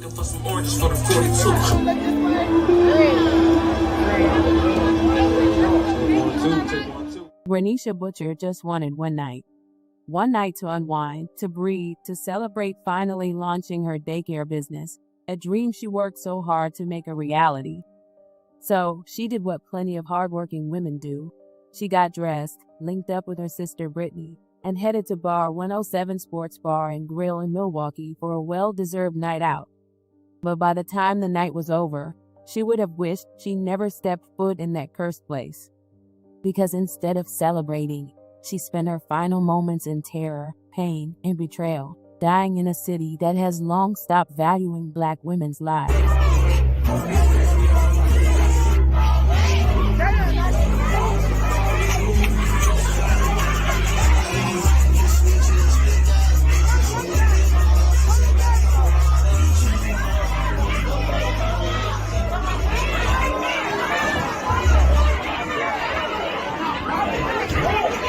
For some oranges for the 42. Renisha Butcher just wanted one night. One night to unwind, to breathe, to celebrate finally launching her daycare business, a dream she worked so hard to make a reality. So she did what plenty of hardworking women do. She got dressed, linked up with her sister Brittany, and headed to Bar 107 Sports Bar and Grill in Milwaukee for a well-deserved night out. But by the time the night was over, she would have wished she never stepped foot in that cursed place. Because instead of celebrating, she spent her final moments in terror, pain, and betrayal, dying in a city that has long stopped valuing Black women's lives.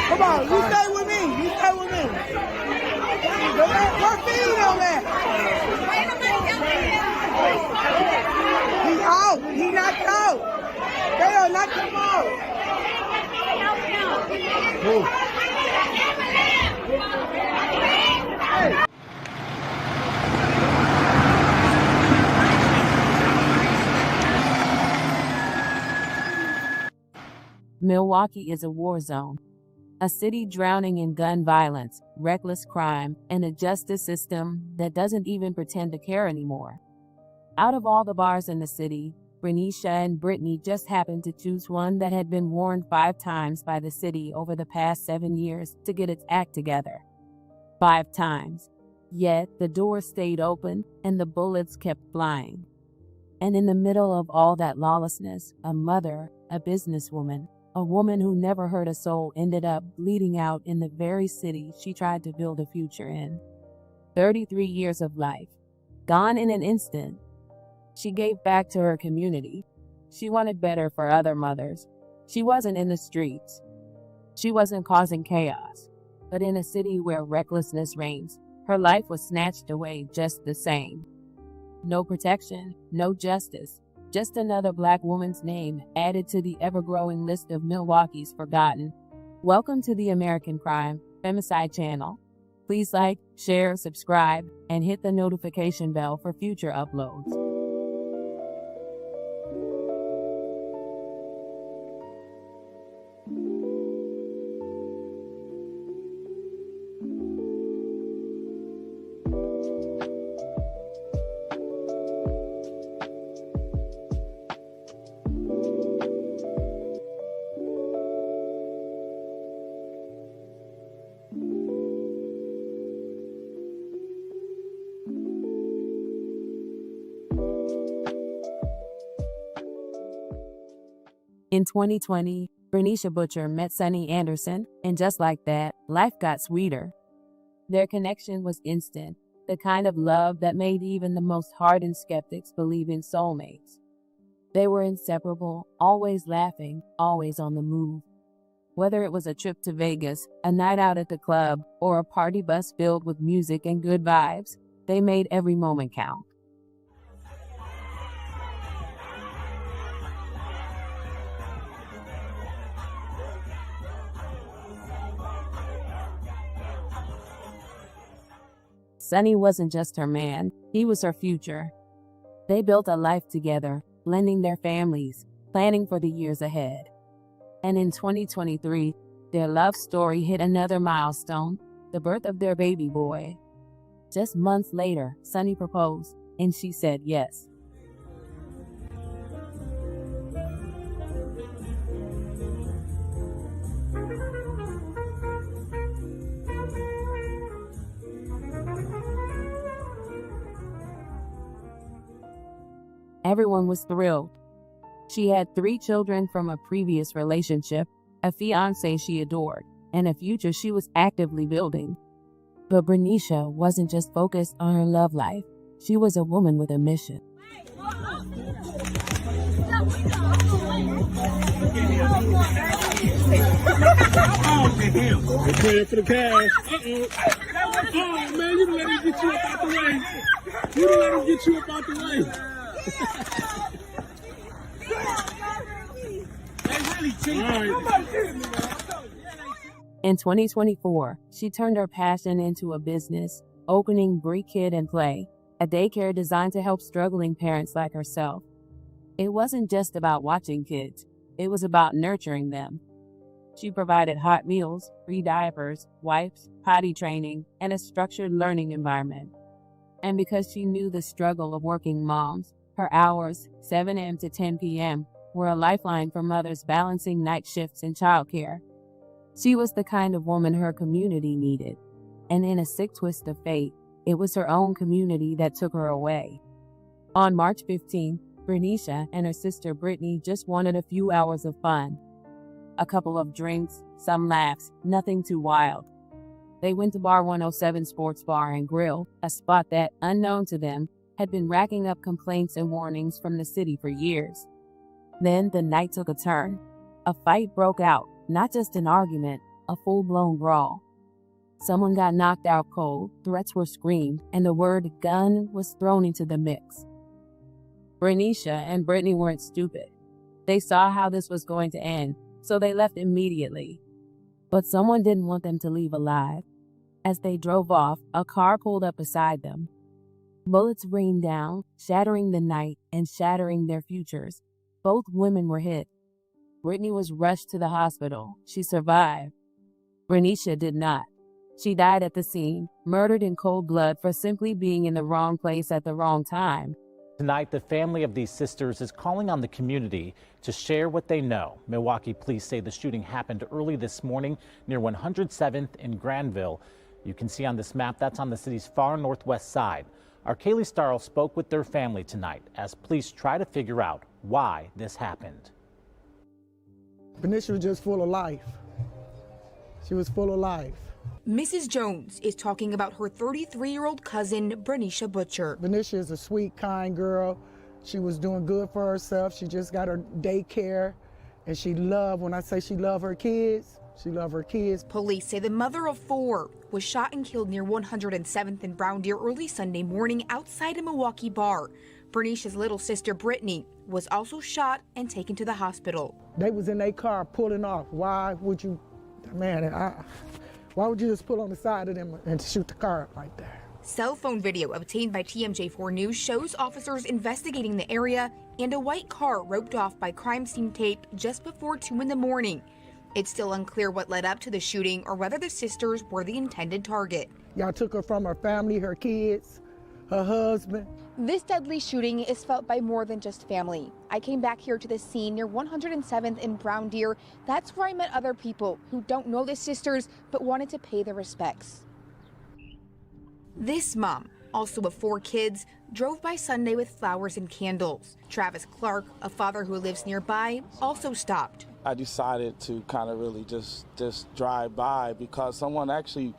Come on, you stay with me. You stay with me. Put feet on that. He's out. He knocked out. They are knocked him out. Hey. Milwaukee is a war zone. A city drowning in gun violence, reckless crime, and a justice system that doesn't even pretend to care anymore. Out of all the bars in the city, Brenisha and Brittany just happened to choose one that had been warned 5 times by the city over the past 7 years to get its act together. 5 times. Yet the door stayed open and the bullets kept flying. And in the middle of all that lawlessness, a mother, a businesswoman, a woman who never hurt a soul ended up bleeding out in the very city she tried to build a future in. 33 years of life, gone in an instant. She gave back to her community. She wanted better for other mothers. She wasn't in the streets. She wasn't causing chaos. But in a city where recklessness reigns, her life was snatched away just the same. No protection, no justice. Just another Black woman's name added to the ever-growing list of Milwaukee's forgotten. Welcome to the American Crime Femicide channel. Please like, share, subscribe, and hit the notification bell for future uploads. In 2020, Brenisha Butcher met Sonny Anderson, and just like that, life got sweeter. Their connection was instant, the kind of love that made even the most hardened skeptics believe in soulmates. They were inseparable, always laughing, always on the move. Whether it was a trip to Vegas, a night out at the club, or a party bus filled with music and good vibes, they made every moment count. Sonny wasn't just her man, he was her future. They built a life together, blending their families, planning for the years ahead. And in 2023, their love story hit another milestone, the birth of their baby boy. Just months later, Sonny proposed, and she said yes. Everyone was thrilled. She had 3 children from a previous relationship, a fiancé she adored, and a future she was actively building. But Brenisha wasn't just focused on her love life. She was a woman with a mission. They're playing for the cash. Oh, man, you let me get you up out the way. You didn't let him get you up out the way. In 2024, she turned her passion into a business, opening Bree Kid and Play, a daycare designed to help struggling parents like herself. It wasn't just about watching kids, it was about nurturing them. She provided hot meals, free diapers, wipes, potty training, and a structured learning environment. And because she knew the struggle of working moms, her hours, 7 a.m. to 10 p.m., were a lifeline for mothers balancing night shifts and childcare. She was the kind of woman her community needed. And in a sick twist of fate, it was her own community that took her away. On March 15, Brenisha and her sister Brittany just wanted a few hours of fun. A couple of drinks, some laughs, nothing too wild. They went to Bar 107 Sports Bar and Grill, a spot that, unknown to them, had been racking up complaints and warnings from the city for years. Then the night took a turn. A fight broke out, not just an argument, a full-blown brawl. Someone got knocked out cold, threats were screamed, and the word gun was thrown into the mix. Renisha and Brittany weren't stupid. They saw how this was going to end, so they left immediately. But someone didn't want them to leave alive. As they drove off, a car pulled up beside them. Bullets rained down, shattering the night and shattering their futures. Both women were hit. Brittany was rushed to the hospital. She survived. Renisha did not. She died at the scene, murdered in cold blood for simply being in the wrong place at the wrong time. Tonight, the family of these sisters is calling on the community to share what they know. Milwaukee police say the shooting happened early this morning near 107th in Granville. You can see on this map that's on the city's far northwest side. Our Kaylee Starl spoke with their family tonight as police try to figure out why this happened. Brenisha was just full of life. She was full of life. Mrs. Jones is talking about her 33-year-old cousin, Brenisha Butcher. Brenisha is a sweet, kind girl. She was doing good for herself. She just got her daycare, and she loved, when I say she loved her kids, she loved her kids. Police say the mother of 4 was shot and killed near 107th and Brown Deer early Sunday morning outside a Milwaukee bar. Brenisha's little sister, Brittany, was also shot and taken to the hospital. They was in their car pulling off. Why would you, why would you just pull on the side of them and shoot the car up like that? Cell phone video obtained by TMJ4 News shows officers investigating the area and a white car roped off by crime scene tape just before 2 in the morning. It's still unclear what led up to the shooting or whether the sisters were the intended target. Y'all took her from her family, her kids, her husband. This deadly shooting is felt by more than just family. I came back here to the scene near 107th in Brown Deer. That's where I met other people who don't know the sisters but wanted to pay their respects. This mom, also of 4 kids, drove by Sunday with flowers and candles. Travis Clark, a father who lives nearby, also stopped. I decided to kind of really just drive by because someone actually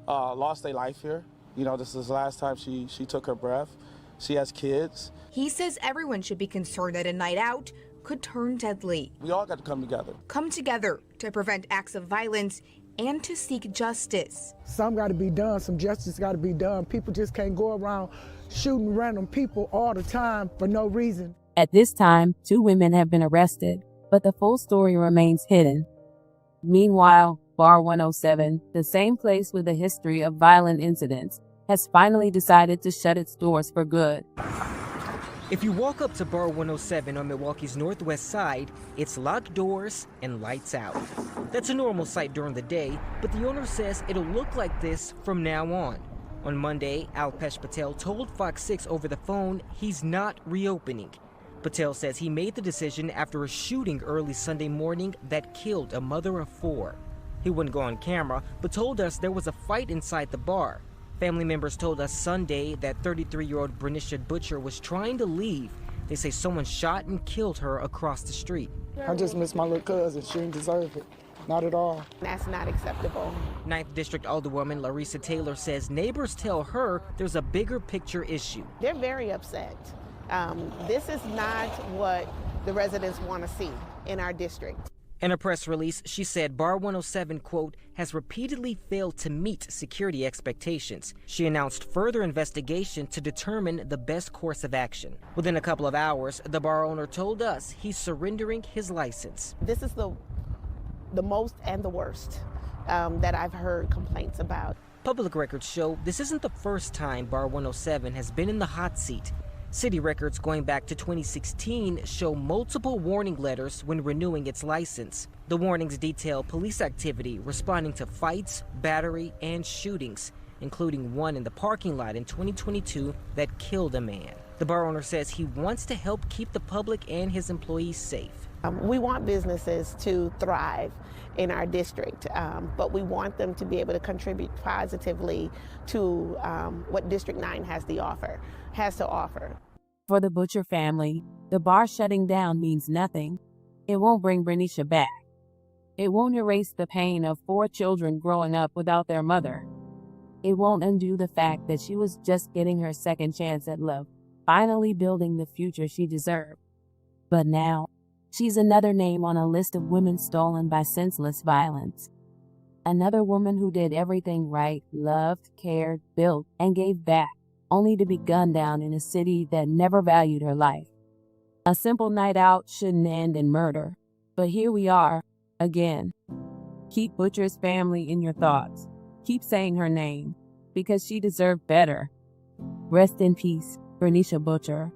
lost their life here. You know, this is the last time she took her breath. She has kids. He says everyone should be concerned that a night out could turn deadly. We all got to come together. Come together to prevent acts of violence and to seek justice. Some got to be done. Some justice got to be done. People just can't go around shooting random people all the time for no reason. At this time, 2 women have been arrested, but the full story remains hidden. Meanwhile, Bar 107, the same place with a history of violent incidents, has finally decided to shut its doors for good. If you walk up to Bar 107 on Milwaukee's northwest side, it's locked doors and lights out. That's a normal sight during the day, but the owner says it'll look like this from now on. On Monday, Alpesh Patel told Fox 6 over the phone he's not reopening. Patel says he made the decision after a shooting early Sunday morning that killed a mother of 4. He wouldn't go on camera, but told us there was a fight inside the bar. Family members told us Sunday that 33-year-old Brenisha Butcher was trying to leave. They say someone shot and killed her across the street. I just miss my little cousin. She didn't deserve it. Not at all. That's not acceptable. 9th District Alderwoman Larissa Taylor says neighbors tell her there's a bigger picture issue. They're very upset. This is not what the residents want to see in our district. In a press release, she said Bar 107, quote, has repeatedly failed to meet security expectations. She announced further investigation to determine the best course of action. Within a couple of hours, the bar owner told us he's surrendering his license. This is the most and the worst that I've heard complaints about. Public records show this isn't the first time Bar 107 has been in the hot seat. City records going back to 2016 show multiple warning letters when renewing its license. The warnings detail police activity responding to fights, battery, and shootings, including one in the parking lot in 2022 that killed a man. The bar owner says he wants to help keep the public and his employees safe. We want businesses to thrive in our district, but we want them to be able to contribute positively to what District 9 has to offer. For the Butcher family, the bar shutting down means nothing. It won't bring Brenisha back. It won't erase the pain of 4 children growing up without their mother. It won't undo the fact that she was just getting her second chance at love, finally building the future she deserved. But now, she's another name on a list of women stolen by senseless violence. Another woman who did everything right, loved, cared, built, and gave back, only to be gunned down in a city that never valued her life. A simple night out shouldn't end in murder, but here we are, again. Keep Butcher's family in your thoughts. Keep saying her name, because she deserved better. Rest in peace, Renisha Butcher.